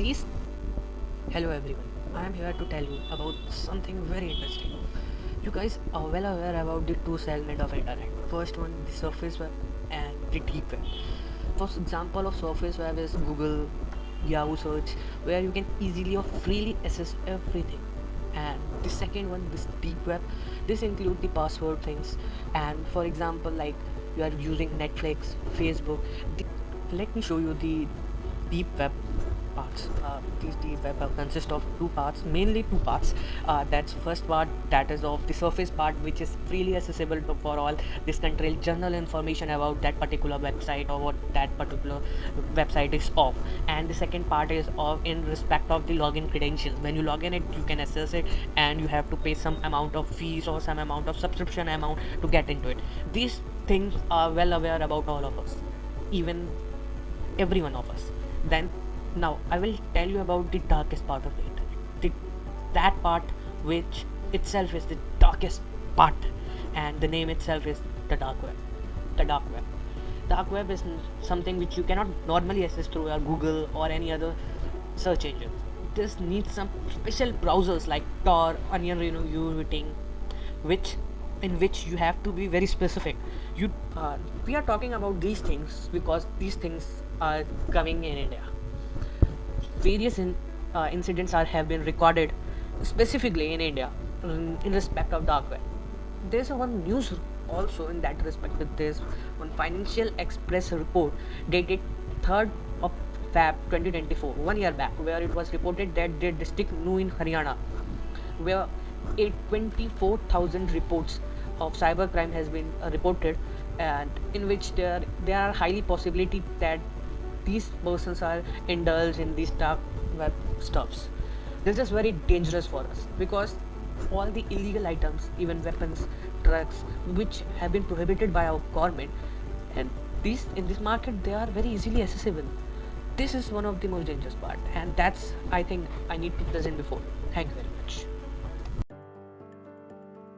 please. Hello everyone. I am here to tell you about something very interesting. You guys are well aware about the two segments of internet. First one, the surface web and the deep web. First example of surface web is Google, Yahoo search, where you can easily or freely access everything. And the second one, this deep web, this include the password things. And for example, like you are using Netflix, Facebook. Let me show you the deep web parts. These deep web consist of two parts, mainly two parts. That's first part, that is of the surface part, which is freely accessible for all. This contains general information about that particular website or what that particular website is of. And the second part is of in respect of the login credentials. When you log in it, you can access it, and you have to pay some amount of fees or some amount of subscription amount to get into it. These things are well aware about all of us, even every one of us. Then now I will tell you about the darkest part of the internet. That part which itself is the darkest part, and the name itself is the dark web. The dark web. Dark web is something which you cannot normally access through your Google or any other search engine. This needs some special browsers like Tor, Onion, Routing, which in which you have to be very specific. You We are talking about these things because these things are coming in India. Various incidents have been recorded specifically in India in respect of dark web. There's one news also in that respect. There's one Financial Express report dated 3rd of Feb 2024, 1 year back, where it was reported that the district New in Haryana, where 24,000 reports of cybercrime has been reported, and in which there are highly possibility that these persons are indulged in these dark web stuffs. This is very dangerous for us because all the illegal items, even weapons, drugs, which have been prohibited by our government, and these in this market they are very easily accessible. This is one of the most dangerous part, and that's I think I need to present before. Thank you very much.